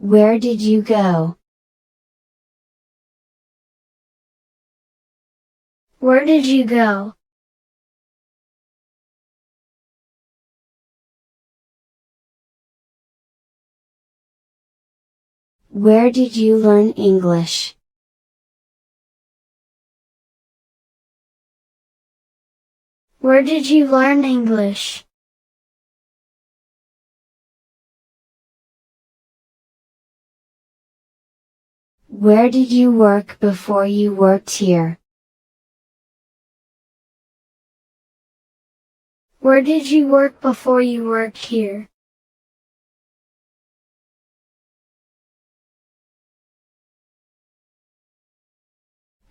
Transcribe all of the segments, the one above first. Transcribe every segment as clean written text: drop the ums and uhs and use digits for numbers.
Where did you go? Where did you go? Where did you learn English? Where did you learn English? Where did you work before you worked here? Where did you work before you worked here?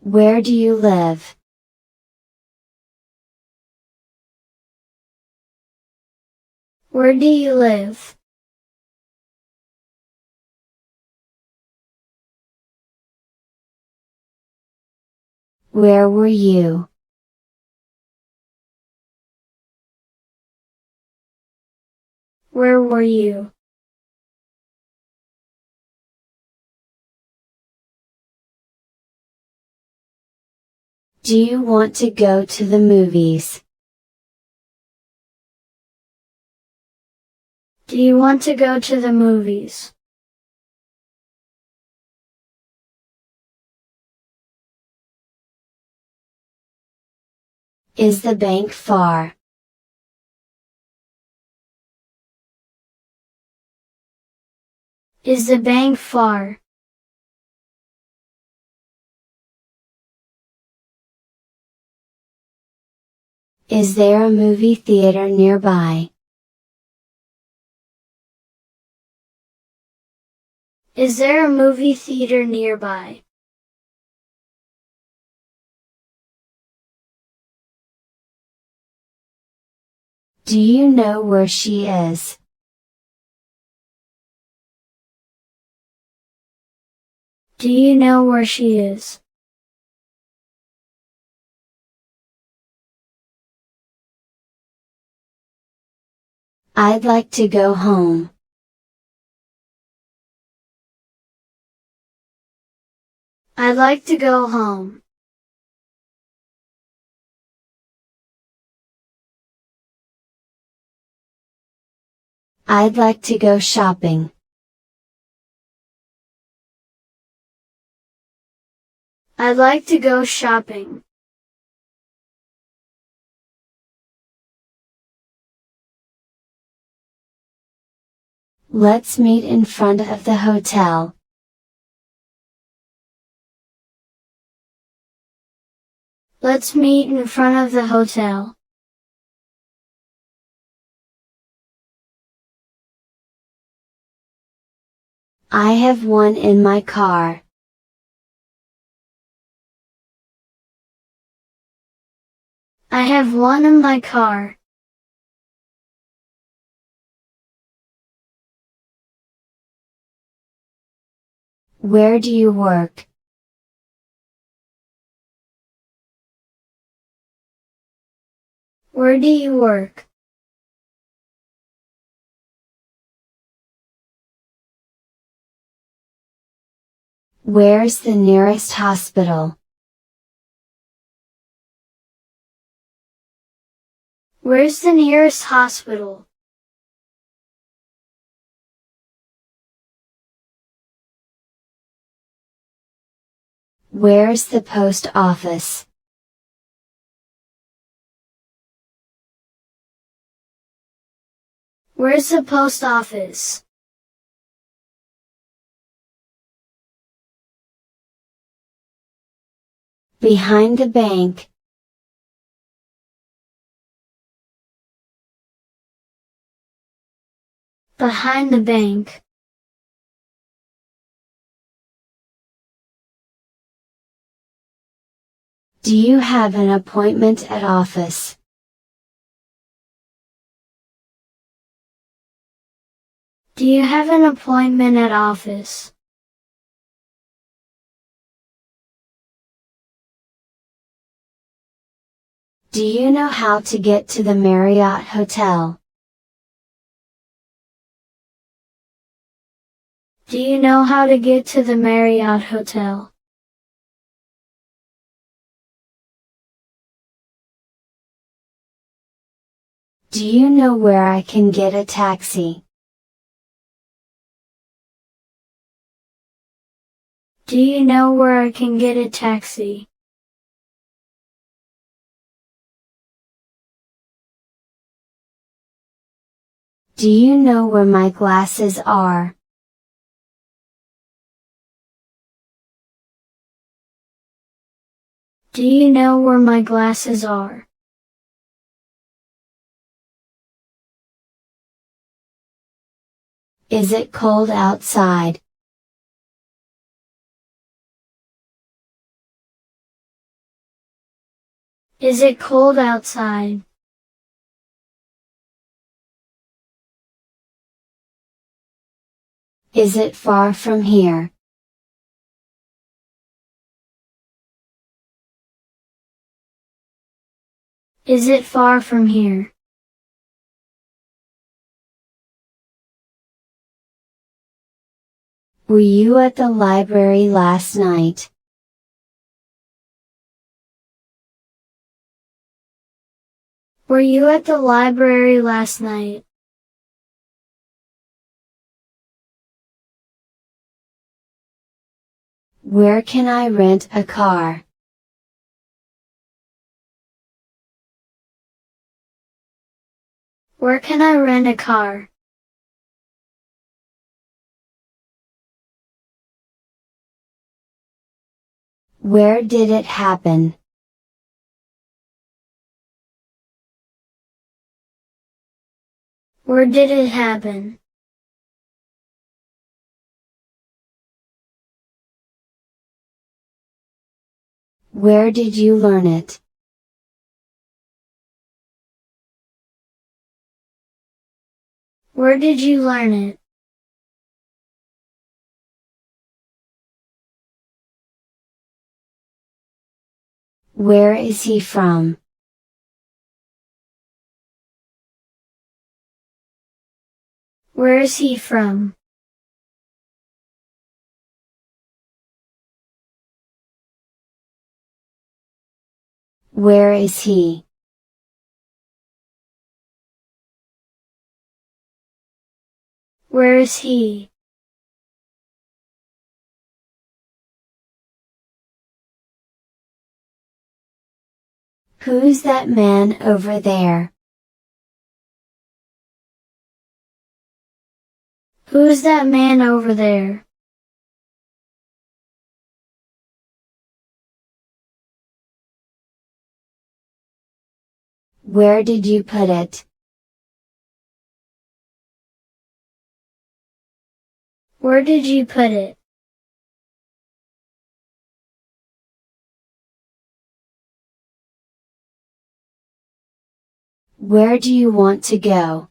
Where do you live? Where do you live? Where were you? Where were you? Do you want to go to the movies? Do you want to go to the movies? Is the bank far? Is the bank far? Is there a movie theater nearby? Is there a movie theater nearby? Do you know where she is? Do you know where she is? I'd like to go home. I'd like to go home. I'd like to go shopping. I'd like to go shopping. Let's meet in front of the hotel. Let's meet in front of the hotel. I have one in my car. I have one in my car. Where do you work? Where do you work? Where's the nearest hospital? Where's the nearest hospital? Where's the post office? Where's the post office? Behind the bank. Behind the bank. Do you have an appointment at office? Do you have an appointment at office? Do you know how to get to the Marriott Hotel? Do you know how to get to the Marriott Hotel? Do you know where I can get a taxi? Do you know where I can get a taxi? Do you know where my glasses are? Do you know where my glasses are? Is it cold outside? Is it cold outside? Is it far from here? Is it far from here? Were you at the library last night? Were you at the library last night? Where can I rent a car? Where can I rent a car? Where did it happen? Where did it happen? Where did you learn it? Where did you learn it? Where is he from? Where is he from? Where is he? Where is he? Who's that man over there? Who's that man over there? Where did you put it? Where did you put it? Where do you want to go?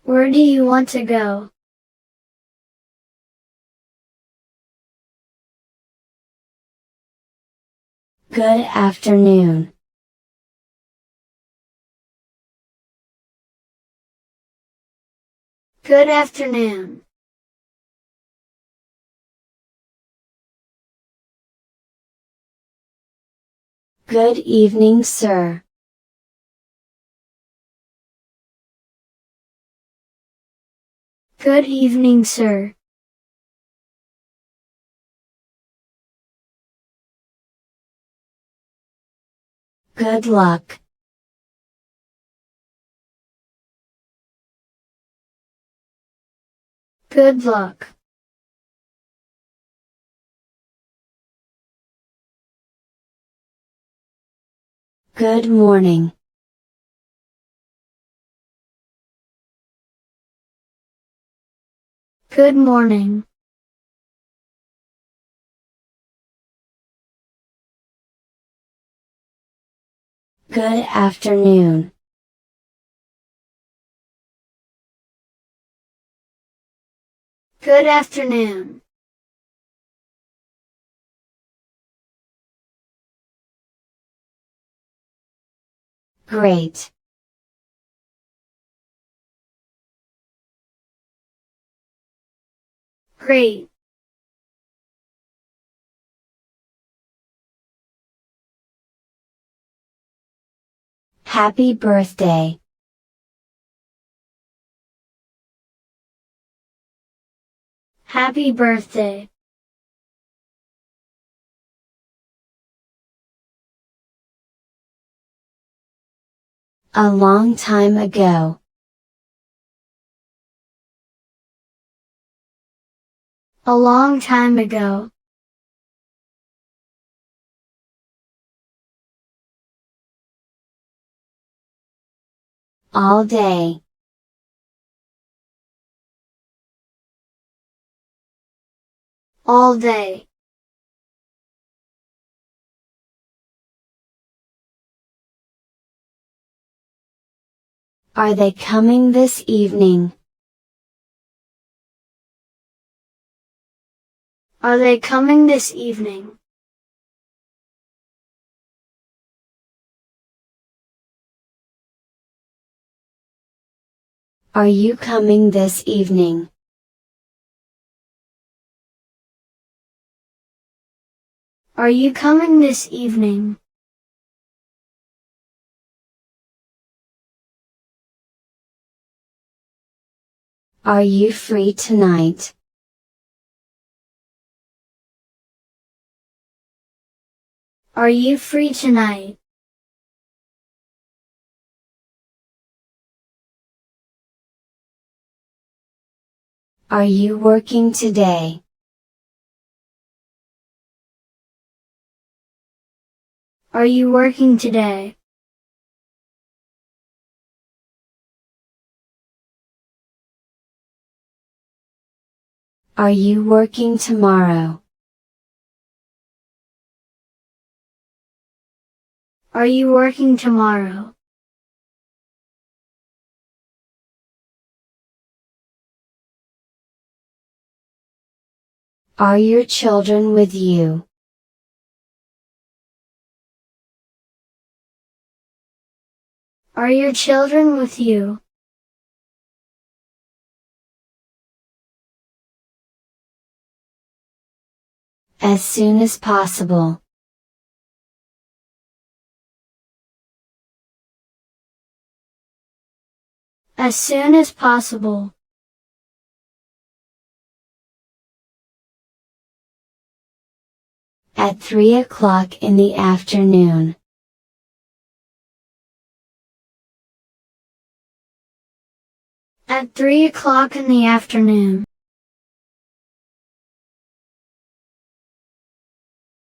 Where do you want to go? Good afternoon. Good afternoon. Good evening, sir. Good evening, sir. Good luck. Good luck. Good morning. Good morning. Good afternoon. Good afternoon. Great. Great. Happy birthday. Happy birthday. A long time ago. A long time ago. All day. All day. Are they coming this evening? Are they coming this evening? Are you coming this evening? Are you coming this evening? Are you free tonight? Are you free tonight? Are you working today? Are you working today? Are you working tomorrow? Are you working tomorrow? Are your children with you? Are your children with you? As soon as possible. As soon as possible. At 3 o'clock in the afternoon. At 3 o'clock in the afternoon.